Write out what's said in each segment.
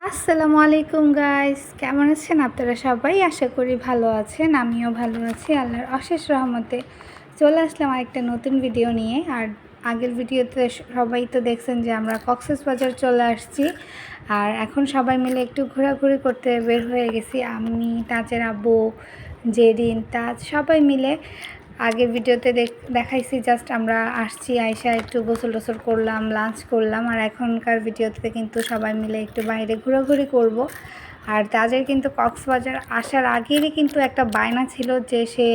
আসসালামু আলাইকুম গাইস, কেমন আছেন আপনারা সবাই? আশা করি ভালো আছেন। আমিও ভালো আছি, আল্লাহর অশেষ রহমতে। চলে আসলাম আরেকটা নতুন ভিডিও নিয়ে। আর আগের ভিডিওতে সবাই তো দেখছেন যে আমরা কক্সবাজার চলে আসছি। আর এখন সবাই মিলে একটু ঘোরাঘুরি করতে বের হয়ে গেছি। আমি, তাজের আব্বু, জেরিন, তাজ সবাই মিলে। আগের ভিডিওতে দেখাইছি জাস্ট আমরা আসছি, আইসা একটু গোসল টোসল করলাম, লাঞ্চ করলাম। আর এখনকার ভিডিওতে কিন্তু সবাই মিলে একটু বাইরে ঘোরাঘুরি করব। আর তাদের কিন্তু কক্সবাজার আসার আগেরই কিন্তু একটা বায়না ছিল যে সে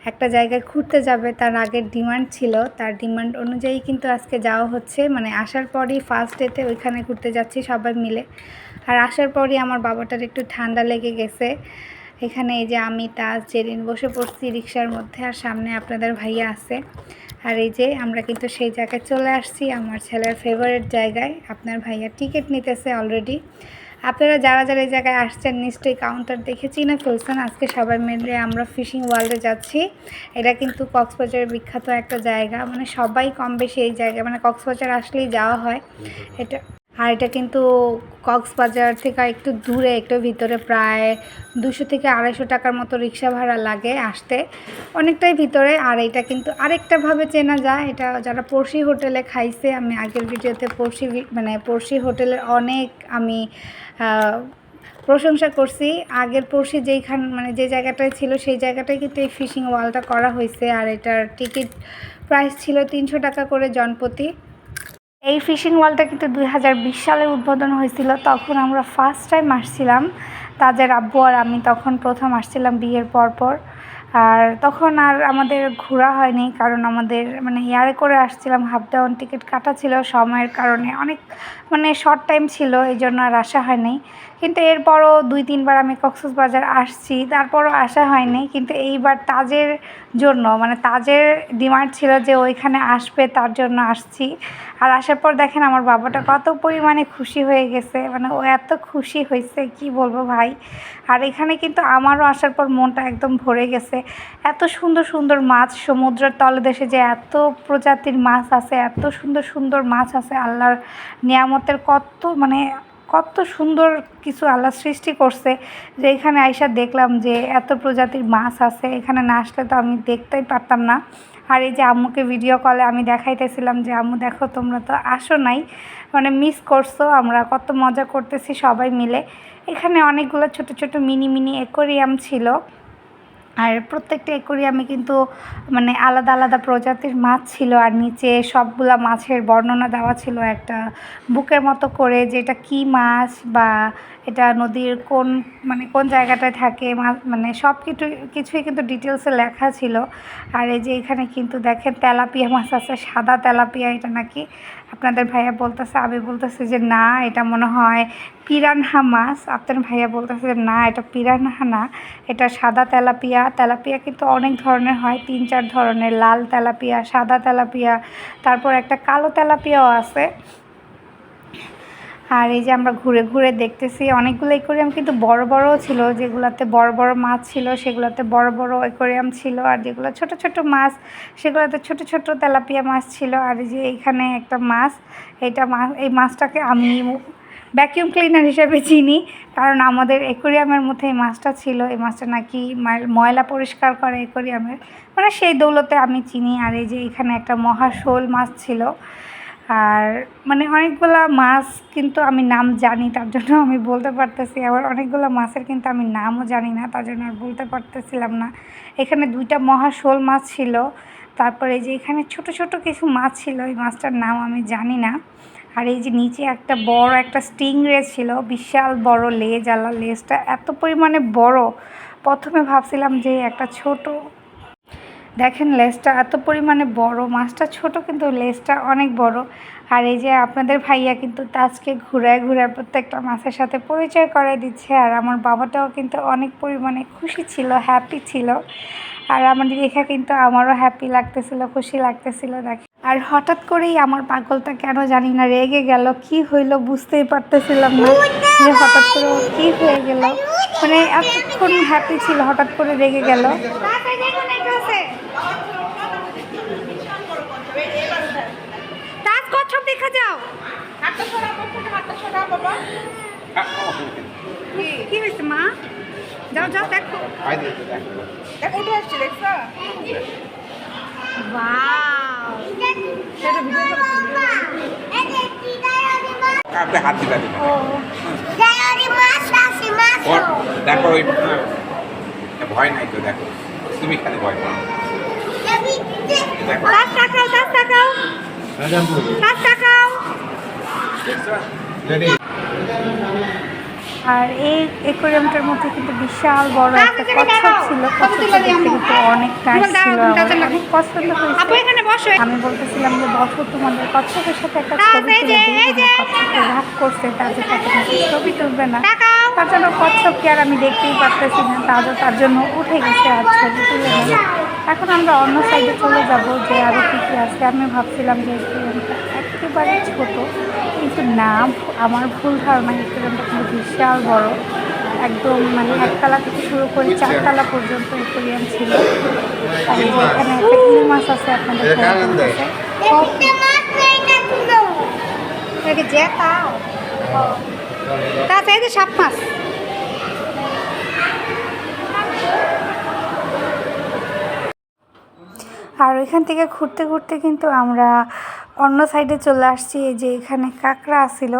একটা জায়গায় ঘুরতে যাবে, তার আগের ডিমান্ড ছিল। তার ডিমান্ড অনুযায়ী কিন্তু আজকে যাওয়া হচ্ছে, মানে আসার পরই ফার্স্ট ডেতে ওইখানে ঘুরতে যাচ্ছি সবাই মিলে। আর আসার পরই আমার বাবাটার একটু ঠান্ডা লেগে গেছে। এখানে এই যে আমি, তাজ, জেরিন বসে পড়ছি রিক্সার মধ্যে, আর সামনে আপনাদের ভাইয়া আছে। আর এই যে আমরা কিন্তু সেই জায়গায় চলে আসছি, আমার ছেলের ফেভারিট জায়গায়। আপনার ভাইয়া টিকিট নিতেছে অলরেডি। আপনারা যারা যারা এই জায়গায় আসছেন নিশ্চয়ই কাউন্টার দেখে চিনে ফেলছেন। আজকে সবাই মিলে আমরা ফিশিং ওয়ার্ল্ডে যাচ্ছি। এটা কিন্তু কক্সবাজারের বিখ্যাত একটা জায়গা, মানে সবাই কম বেশি এই জায়গায়, মানে কক্সবাজার আসলেই যাওয়া হয় এটা কিন্তু কক্সবাজার থেকে একটু দূরে, একটু ভিতরে, প্রায় 200 থেকে 250 টাকার মতো রিক্সা ভাড়া লাগে আসতে, অনেকটাই ভিতরে। আর এটা কিন্তু আরেকটাভাবে চেনা যায়, এটা যারা পড়শি হোটেলে খাইছে, আমি আগের ভিডিওতে পড়শি হোটেলের অনেক আমি প্রশংসা করছি। আগের পড়শি যে জায়গাটায় ছিল সেই জায়গাটায় কিন্তু এই ফিশিং ওয়ালটা করা হয়েছে। আর এটার টিকিট প্রাইস ছিল 300 টাকা করে জনপ্রতি। এই ফিশিং ওয়ালটা কিন্তু 2020 সালে উদ্বোধন হয়েছিল। তখন আমরা ফার্স্ট টাইম আসছিলাম, তাদের আব্বু আর আমি তখন প্রথম আসছিলাম বিয়ের পর। আর তখন আর আমাদের ঘোরা হয়নি, কারণ আমাদের মানে এয়ারে করে আসছিলাম, হাফ ডাউন টিকিট কাটা ছিল, সময়ের কারণে অনেক শর্ট টাইম ছিল, এই জন্য আর আসা হয়নি। কিন্তু এরপরও 2-3 বার আমি কক্সবাজার আসছি, তারপরও আসা হয়নি। কিন্তু এইবার তাজের জন্য, মানে তাজের ডিমান্ড ছিল যে ওইখানে আসবে, তার জন্য আসছি। আর আসার পর দেখেন আমার বাবাটা কত পরিমাণে খুশি হয়ে গেছে, মানে ও এত খুশি হয়েছে কি বলবো ভাই। আর এখানে কিন্তু আমারও আসার পর মনটা একদম ভরে গেছে। এত সুন্দর সুন্দর মাছ, সমুদ্রের তলদেশে যে এত প্রজাতির মাছ আছে, এত সুন্দর সুন্দর মাছ আছে, আল্লাহর নিয়ামতের কত সুন্দর কিছু আল্লাহ সৃষ্টি করছে, যে এখানে আইসা দেখলাম যে এত প্রজাতির মাছ আছে। এখানে না আসলে তো আমি দেখতেই পারতাম না। আর এই যে আম্মুকে ভিডিও কলে আমি দেখাইতেছিলাম যে আম্মু দেখো, তোমরা তো আসো নাই, মানে মিস করছো, আমরা কত মজা করতেছি সবাই মিলে। এখানে অনেকগুলো ছোট ছোট মিনি মিনি অ্যাকোয়ারিয়াম ছিল। আর প্রত্যেকটা অ্যাকোয়ারিয়ামে কিন্তু মানে আলাদা আলাদা প্রজাতির মাছ ছিল। আর নিচে সবগুলা মাছের বর্ণনা দেওয়া ছিল একটা বুকের মতো করে, যে এটা কী মাছ বা এটা নদীর কোন জায়গাটায় থাকে, মানে সব কিছুই কিন্তু ডিটেলসে লেখা ছিল। আর এই যে এখানে কিন্তু দেখেন তেলাপিয়া মাছ আছে, সাদা তেলাপিয়া। এটা নাকি আপনাদের ভাইয়া বলতেছে, আমি বলতেছি যে না, এটা মনে হয় পিরানহা মাছ। আপনার ভাইয়া বলতেছে যে না, এটা পিরানহা না, এটা সাদা তেলাপিয়া। তেলাপিয়া কিন্তু অনেক ধরনের হয়, 3-4 ধরনের, লাল তেলাপিয়া, সাদা তেলাপিয়া, তারপর একটা কালো তেলাপিয়াও আছে। আর এই যে আমরা ঘুরে ঘুরে দেখতেছি, অনেকগুলো অ্যাকোয়ারিয়াম কিন্তু বড় বড়ও ছিল, যেগুলোতে বড় বড় মাছ ছিল সেগুলোতে বড় বড় অ্যাকোয়ারিয়াম ছিল। আর যেগুলো ছোট ছোট মাছ সেগুলোতে ছোট ছোট তেলাপিয়া মাছ ছিল। আর এই যে এখানে একটা মাছ, এই মাছটাকে আমি ভ্যাকিউম ক্লিনার হিসেবে চিনি, কারণ আমাদের অ্যাকোয়ারিয়ামের মধ্যে এই মাছটা ছিল। এই মাছটা নাকি ময়লা পরিষ্কার করে অ্যাকোয়ারিয়ামের, মানে সেই দৌলতে আমি চিনি। আর এই যে এখানে একটা মহাশোল মাছ ছিল। আর মানে অনেকগুলা মাছ কিন্তু আমি নাম জানি, তার জন্য আমি বলতে পারতেছি। আবার অনেকগুলো মাছের কিন্তু আমি নামও জানি না, তার জন্য আর বলতে পারতেছিলাম না। এখানে 2টা মহাশোল মাছ ছিল। তারপরে এই যে এখানে ছোট ছোট কিছু মাছ ছিল, এই মাছটার নাম আমি জানি না। আর এই যে নিচে একটা বড় একটা স্টিংরে ছিল, বিশাল বড় লেজ, আল্লাহ লেজটা এত পরিমাণে বড়। প্রথমে ভাবছিলাম যে একটা ছোট, দেখেন লেজটা এত পরিমাণে বড়, মাছটা ছোট কিন্তু লেজটা অনেক বড়। আর এই যে আপনাদের ভাইয়া কিন্তু তাজকে ঘুরায় ঘুরায় প্রত্যেকটা মাছের সাথে পরিচয় করে দিচ্ছে। আর আমার বাবাটাও কিন্তু অনেক পরিমাণে খুশি ছিল, হ্যাপি ছিল। আর আমাদের দেখে কিন্তু আমারও হ্যাপি লাগতেছিল, খুশি লাগতেছিল। দেখে আর হঠাৎ করেই আমার পাগলটা কেন জানি না রেগে গেল, কি হইলো বুঝতেই পারতেছিলাম না, যে হঠাৎ করে ও কী হয়ে গেল, মানে এতক্ষণ হ্যাপি ছিল, হঠাৎ করে রেগে গেল। তাজ কচ্ছপ দেখা যাও, কি হয়েছে মা? যাও যাও দেখো। দেখো উঠে আসছে, দেখছো? ওয়াও, সেটা ভিডিও করো। আপনি হাত দিবা দিবেন। ও দেখো ওই ভয় নাই তো, দেখো তুমি খালি ভয় পাও। দেখো তাক তাকাও, তাক তাকাও, তাক তাকাও। দেখছো? রেডি। আর এই অ্যাকোয়ারিয়ামটার মধ্যে কিন্তু বিশাল বড় একটা কচ্ছপ ছিল। কচ্ছপটা দেখতে কিন্তু অনেক নাইস ছিল, আমার অনেক পছন্দ হয়েছে। আমি বলতেছিলাম যে বসো, তোমাদের কচ্ছপের সাথে একটা ছবি তুলে দিই। কচ্ছপকে রাগ করছে, তাদের সাথে ছবি তুলবে না, তার জন্য কচ্ছপকে আর আমি দেখতেই পারতেছি না। তার জন্য উঠে গেছে আর ছবি তুলে নেয়। এখন আমরা অন্য সাইডে চলে যাব, যে আরও কী কী আছে। আমি ভাবছিলাম যে অ্যাকোয়ারিয়ামটা একেবারে ছোট, কিন্তু না, আমার ভুল ধারণা। অ্যাকোয়ারিয়ামটা কিন্তু বিশাল বড়, একদম মানে একতলা থেকে শুরু করে 4 তলা পর্যন্ত অ্যাকোয়ারিয়াম ছিল। আর এই যে এখানে একটা ইল মাছ আছে, আপনাদের সাপ মাছ। আর ওইখান থেকে ঘুরতে ঘুরতে কিন্তু আমরা অন্য সাইডে চলে আসছি। এই যে এখানে কাঁকড়া আসছিল,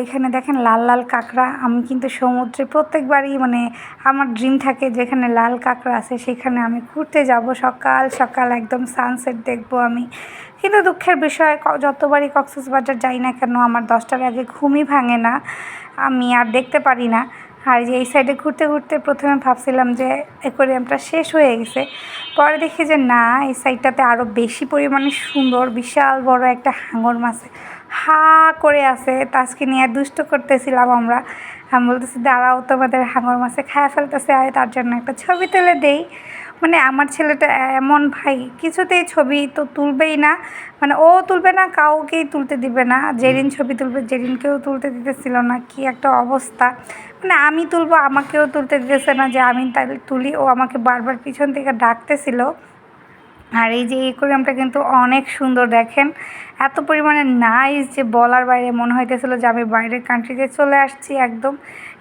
এখানে দেখেন লাল লাল কাঁকড়া। আমি কিন্তু সমুদ্রে প্রত্যেকবারই মানে আমার ড্রিম থাকে যেখানে লাল কাঁকড়া আছে সেখানে আমি ঘুরতে যাব, সকাল সকাল একদম সানসেট দেখব আমি। কিন্তু দুঃখের বিষয়, যতবারই কক্সবাজার যাই না কেন আমার 10টার আগে ঘুমই ভাঙে না, আমি আর দেখতে পারি না। আর যে এই সাইডে ঘুরতে ঘুরতে প্রথমে ভাবছিলাম যে অ্যাকোয়ারিয়ামটা শেষ হয়ে গেছে, পরে দেখি যে না, এই সাইডটাতে আরও বেশি পরিমাণে সুন্দর বিশাল বড় একটা হাঙর মাছ হা করে আছে। তাজকে নিয়ে দুষ্ট করতেছিলাম আমরা। আমি বলতেছি দাঁড়াও, তোমাদের হাঙর মাছে খায় ফেলতেছে, আর তার জন্য একটা ছবি তুলে দেই। মানে আমার ছেলেটা এমন ভাই, কিছুতেই ছবি তো তুলবেই না, মানে ও তুলবে না, কাউকেই তুলতে দিবে না। যেদিন ছবি তুলবে যেদিনকেও তুলতে দিতেছিল না, কি একটা অবস্থা। মানে আমি তুলবো, আমাকেও তুলতে দিতেছে না, যে আমি তাহলে তুলি। ও আমাকে বারবার পিছন থেকে ডাকতেছিল। আর এই যে অ্যাকোয়ারিয়ামটা কিন্তু অনেক সুন্দর, দেখেন এত পরিমাণে নাইস যে বলার বাইরে, মনে হইতেছিল যে আমি বাইরের কান্ট্রিতে চলে আসছি একদম।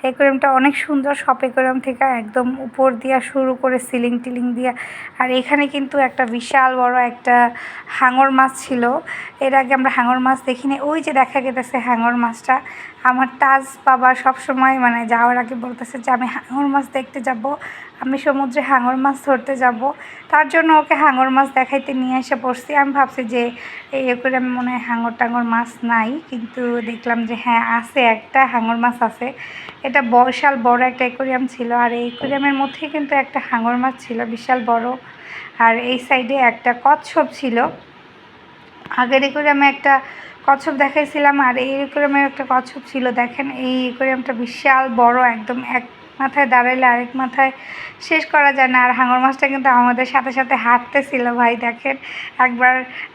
অ্যাকোয়ারিয়ামটা অনেক সুন্দর, সব অ্যাকোয়ারিয়াম থেকে একদম উপর দিয়া শুরু করে সিলিং টিলিং দিয়া। আর এখানে কিন্তু একটা বিশাল বড় একটা হাঙর মাছ ছিল। এর আগে আমরা হাঙর মাছ দেখিনি, ওই যে দেখা গেছে হাঙর মাছটা। আমার তাজ বাবা সবসময় মানে যাওয়ার আগে বলতেছে যে আমি হাঙর মাছ দেখতে যাব, আমি সমুদ্রে হাঙর মাছ ধরতে যাব। তার জন্য ওকে হাঙর মাছ দেখাইতে নিয়ে এসে পড়ছি। আমি ভাবছি যে এই অ্যাকোয়ারিয়ামে মনে হয় হাঙর টাঙর মাছ নাই, কিন্তু দেখলাম যে হ্যাঁ আছে, একটা হাঙর মাছ আছে। এটা বিশাল বড় একটা অ্যাকোয়ারিয়াম ছিল, আর এই অ্যাকোয়ারিয়ামের মধ্যে কিন্তু একটা হাঙর মাছ ছিল বিশাল বড়। আর এই সাইডে একটা কচ্ছপ ছিল। আগের অ্যাকোয়ারিয়ামে একটা কচ্ছপ দেখাইছিলাম, আর এই অ্যাকোয়ারিয়ামের একটা কচ্ছপ ছিল। দেখেন এই অ্যাকোয়ারিয়ামটা বিশাল বড়, একদম এক মাথায় দাঁড়াইলে আরেক মাথায় শেষ করা যায় না। আর হাঙর মাছটা কিন্তু আমাদের সাথে সাথে হাঁটতেছিল, ভাই দেখেন, একবার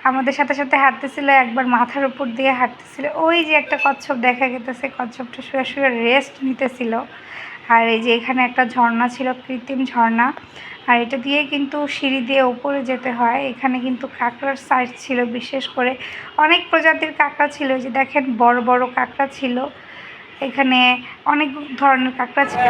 আমাদের সাথে সাথে হাঁটতেছিল, একবার মাথার উপর দিয়ে হাঁটতেছিল। ওই যে একটা কচ্ছপ দেখা গেতেছে, কচ্ছপটা শুয়ে শুয়ে রেস্ট নিতেছিল। আর এই যে এখানে একটা ঝর্ণা ছিল, কৃত্রিম ঝর্ণা, আর এটা দিয়ে কিন্তু সিঁড়ি দিয়ে উপরে যেতে হয়। এখানে কিন্তু কাঁকড়ার সাইজ ছিল, বিশেষ করে অনেক প্রজাতির কাঁকড়া ছিল। যে দেখেন বড় বড় কাঁকড়া ছিল, এখানে অনেক ধরনের কাঁকড়া ছিল।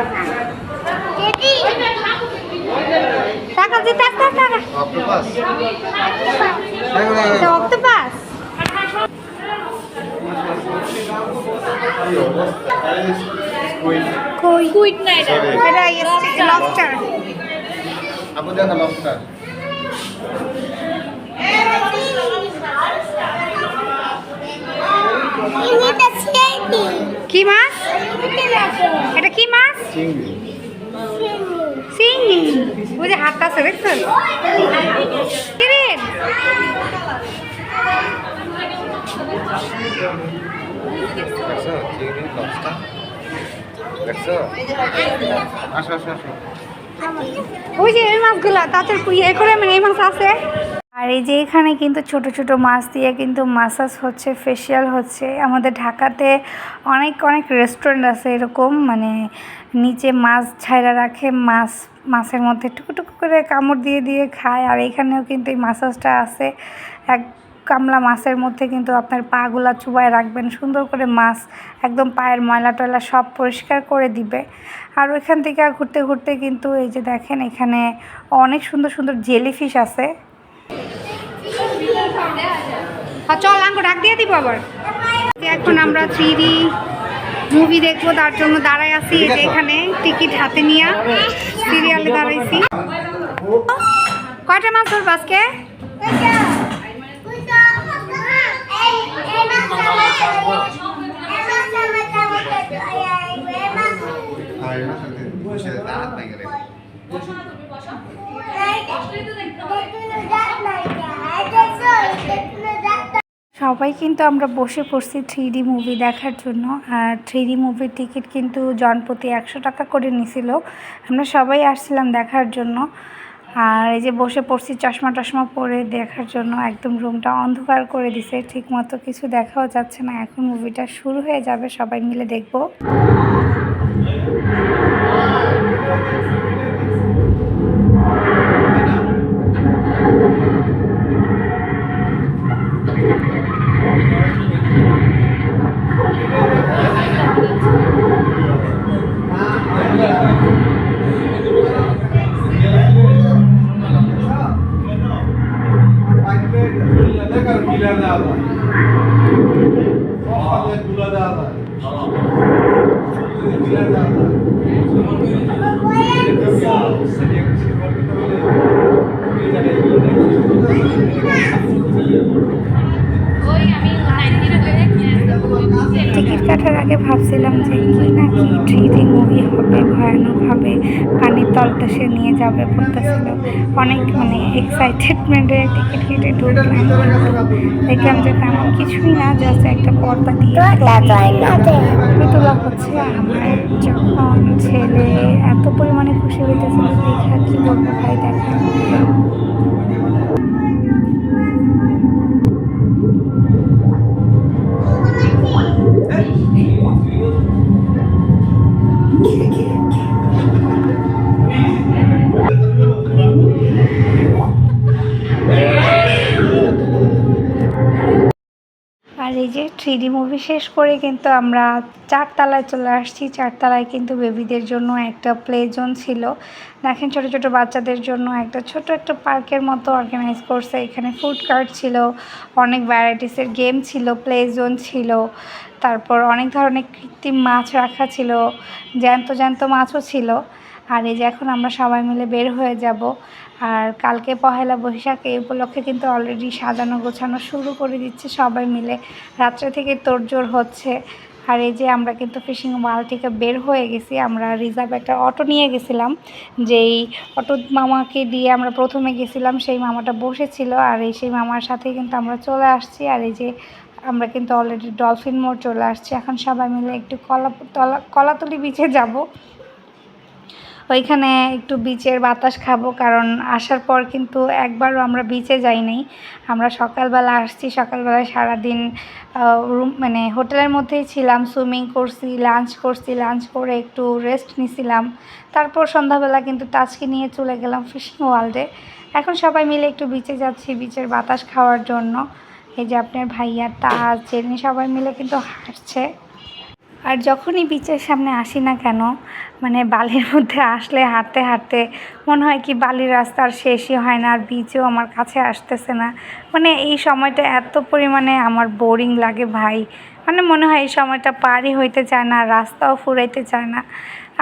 কি মাছ এটা? কি মাছ? চিংড়ি। ওই যে হাতটা আছে দেখছো? ওই যে এই মাছগুলা তাদের ইয়ে করে এই মাছ আছে। আর এই যে এখানে কিন্তু ছোট ছোট মাছ দিয়ে কিন্তু মাসাজ হচ্ছে, ফেসিয়াল হচ্ছে। আমাদের ঢাকাতে অনেক অনেক রেস্টুরেন্ট আছে এরকম, মানে নিচে মাছ ছাইরা রাখে, মাছের মধ্যে টুকু টুকু করে কামড় দিয়ে দিয়ে খায়। আর এখানেও কিন্তু এই মাসাজটা আছে, এক কামলা মাছের মধ্যে কিন্তু আপনার পাগুলা চুবায় রাখবেন, সুন্দর করে মাছ একদম পায়ের ময়লা টয়লা সব পরিষ্কার করে দিবে। আর ওইখান থেকে ঘুরতে ঘুরতে কিন্তু এই যে দেখেন এখানে অনেক সুন্দর সুন্দর জেলিফিশ আছে। চল আঙ্কু ডাক দিয়ে দিব আবার। এখন আমরা 3D মুভি দেখবো, তার জন্য দাঁড়ায় আছি এই যে এখানে টিকিট হাতে নিয়ে সিরিয়ালে দাঁড়াইছি। কয়টা মাছ ধরবো আজকে? সবাই কিন্তু আমরা বসে পড়ছি 3D মুভি দেখার জন্য। আর 3D মুভির টিকিট কিন্তু জনপ্রতি 100 টাকা করে নিছিল। আমরা সবাই আসছিলাম দেখার জন্য। আর এই যে বসে পড়ছি চশমা টশমা পরে দেখার জন্য। একদম রুমটা অন্ধকার করে দিছে, ঠিকমতো কিছু দেখাও যাচ্ছে না। এখন মুভিটা শুরু হয়ে যাবে, সবাই মিলে দেখবো। টিকিট কাটার আগে ভাবছিলাম যে কি না কি 3D মুভি হবে, ভয়ানক হবে, পানির তলদেশে নিয়ে যাবে বলতেছিল। অনেক মানে এক্সাইটেডমেন্টে টিকিট কেটে ঢুকলাম, দেখলাম যে তেমন কিছুই না, জাস্ট একটা পর্দা দিয়ে তোলা হচ্ছে। আমার যখন ছেলে এত পরিমাণে খুশি হইতেছিল দেখা কি বলবো ভাই, দেখা আর এই যে 3D মুভি শেষ করে কিন্তু আমরা 4 তলায় চলে আসছি। 4 তলায় কিন্তু বেবিদের জন্য একটা প্লে জোন ছিল। দেখেন ছোট ছোট বাচ্চাদের জন্য একটা ছোট একটা পার্কের মতো অর্গানাইজ করছে। এখানে ফুড কার্ট ছিল, অনেক ভ্যারাইটিসের গেম ছিল, প্লে জোন ছিল, তারপর অনেক ধরনের কৃত্রিম মাছ রাখা ছিল, জ্যান্ত জ্যান্ত মাছও ছিল। আর এই যে এখন আমরা সবাই মিলে বের হয়ে যাব। আর কালকে পহেলা বৈশাখ, এই উপলক্ষে কিন্তু অলরেডি সাজানো গোছানো শুরু করে দিচ্ছে সবাই মিলে, রাত্রে থেকে তোড়জোড় হচ্ছে। আর এই যে আমরা কিন্তু ফিশিং ওয়াল থেকে বের হয়ে গেছি। আমরা রিজার্ভ একটা অটো নিয়ে গেছিলাম, যেই অটো মামাকে দিয়ে আমরা প্রথমে গেছিলাম, সেই মামাটা বসেছিল। আর সেই মামার সাথেই কিন্তু আমরা চলে আসছি। আর এই যে আমরা কিন্তু অলরেডি ডলফিন মোড় চলে আসছি। এখন সবাই মিলে একটু কলাতলি বিচে যাব, ওইখানে একটু বিচের বাতাস খাবো। কারণ আসার পর কিন্তু একবারও আমরা বিচে যাই নাই। আমরা সকালবেলা আসছি, সকালবেলায় সারাদিন রুম মানে হোটেলের মধ্যেই ছিলাম, সুইমিং করছি, লাঞ্চ করে একটু রেস্ট নিছিলাম। তারপর সন্ধ্যাবেলা কিন্তু তাজকে নিয়ে চলে গেলাম ফিশিং ওয়ার্ল্ডে। এখন সবাই মিলে একটু বিচে যাচ্ছি বিচের বাতাস খাওয়ার জন্য। এই যে আপনার ভাইয়া, তাজ, জেনি সবাই মিলে কিন্তু হাঁটছে। আর যখনই বিচের সামনে আসি না কেন, মানে বালির মধ্যে আসলে হাঁটতে হাঁটতে মনে হয় কি বালির রাস্তার শেষই হয় না, আর বিচেও আমার কাছে আসতেছে না। মানে এই সময়টা এত পরিমাণে আমার বোরিং লাগে ভাই, মানে মনে হয় এই সময়টা পারই হইতে চায় না, রাস্তাও ফুরাইতে চায় না।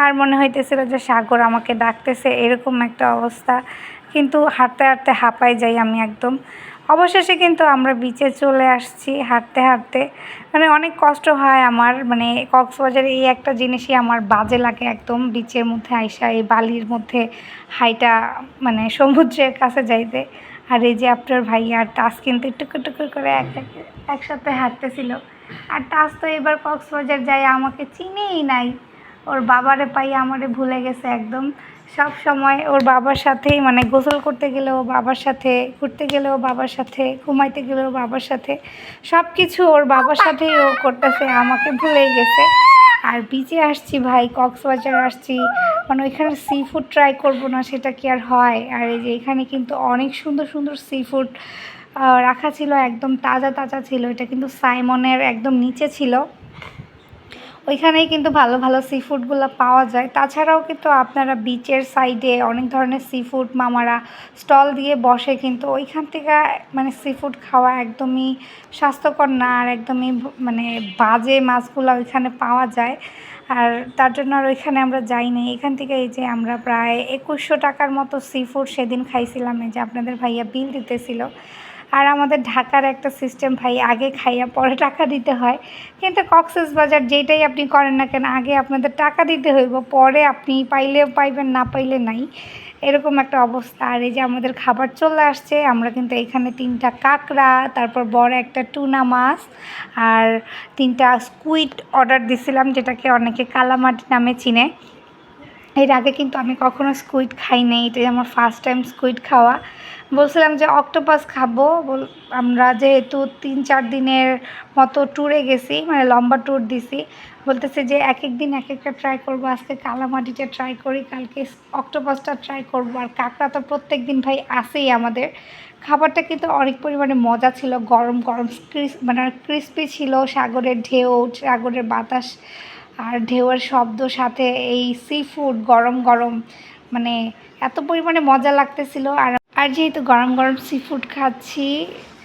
আর মনে হইতেছিল যে সাগর আমাকে ডাকতেছে, এরকম একটা অবস্থা। কিন্তু হাঁটতে হাঁটতে হাঁপাই যাই আমি একদম। অবশেষে কিন্তু আমরা বিচে চলে আসছি হাঁটতে হাঁটতে। মানে অনেক কষ্ট হয় আমার, মানে কক্সবাজারে এই একটা জিনিসই আমার বাজে লাগে একদম, বিচের মধ্যে আইসা এই বালির মধ্যে হাইটা মানে সমুদ্রের কাছে যাইতে। আর এই যে আপনার ভাই আর তাস কিন্তু টুকুর টুকুর করে একসাথে হাঁটতেছিল। আর তাস তো এবার কক্সবাজার যায় আমাকে চিনেই নাই, ওর বাবারে পাই আমারে ভুলে গেছে একদম। সব সময় ওর বাবার সাথেই, মানে গোসল করতে গেলেও বাবার সাথে, ঘুরতে গেলেও বাবার সাথে, ঘুমাইতে গেলেও বাবার সাথে, সব কিছু ওর বাবার সাথেই ও করতেছে, আমাকে ভুলেই গেছে। আর বিচে আসছি ভাই, কক্সবাজার আসছি, মানে ওইখানে সি ফুড ট্রাই করবো না সেটা কি আর হয়। আর এই যে এখানে কিন্তু অনেক সুন্দর সুন্দর সি ফুড রাখা ছিল, একদম তাজা তাজা ছিল। এটা কিন্তু সাইমনের একদম নিচে ছিল। ওইখানেই কিন্তু ভালো ভালো সি ফুডগুলো পাওয়া যায়। তাছাড়াও কিন্তু আপনারা বিচের সাইডে অনেক ধরনের সি ফুড মামারা স্টল দিয়ে বসে, কিন্তু ওইখান থেকে মানে সি ফুড খাওয়া একদমই স্বাস্থ্যকর না, আর একদমই মানে বাজে মাছগুলো ওইখানে পাওয়া যায়। আর তার জন্য আর ওইখানে আমরা যাইনি। এখান থেকে এই যে আমরা প্রায় 2100 টাকার মতো সি ফুড সেদিন খাইছিলাম, এই যে আপনাদের ভাইয়া বিল দিতেছিল। আর আমাদের ঢাকার একটা সিস্টেম ভাই, আগে খাইয়া পরে টাকা দিতে হয়, কিন্তু কক্সবাজার যেটাই আপনি করেন না কেন আগে আপনাদের টাকা দিতে হইব, পরে আপনি পাইলে পাইবেন না পাইলে নাই, এরকম একটা অবস্থা। আর এই যে আমাদের খাবার চলে আসছে। আমরা কিন্তু এখানে 3টা কাঁকড়া, তারপর বড় একটা টুনা মাছ আর 3টা স্কুইড অর্ডার দিছিলাম, যেটাকে অনেকে কালামাটি নামে চিনে। এর আগে কিন্তু আমি কখনো স্কুইড খাই নাই, এটাই আমার ফার্স্ট টাইম স্কুইড খাওয়া। বলছিলাম যে অক্টোপাস খাবো, আমরা যেহেতু 3-4 দিনের মতো ট্যুরে গেছি, মানে লম্বা ট্যুর দিছি, বলতেছে যে এক এক দিন এক একটা ট্রাই করবো। আজকে কালামাটিটা ট্রাই করি, কালকে অক্টোপাসটা ট্রাই করবো, আর কাঁকড়া তো প্রত্যেক দিন ভাই আসেই আমাদের। খাবারটা কিন্তু অনেক পরিমাণে মজা ছিল, গরম গরম মানে ক্রিস্পি ছিল, সাগরের ঢেউ, সাগরের বাতাস আর ঢেউয়ের শব্দ, সাথে এই সি ফুড গরম গরম, মানে এত পরিমাণে মজা লাগতেছিল। আর যেহেতু গরম গরম সি ফুড খাচ্ছি,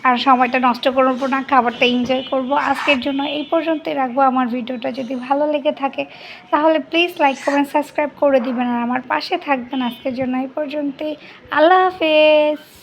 আর সময়টা নষ্ট করবো না, খাবারটা এনজয় করব। আজকের জন্য এই পর্যন্তই রাখবো। আমার ভিডিওটা যদি ভালো লেগে থাকে তাহলে প্লিজ লাইক কমেন্ট সাবস্ক্রাইব করে দিবেন, আর আমার পাশে থাকবেন। আজকের জন্য এই পর্যন্তই। আল্লাহ হাফেজ।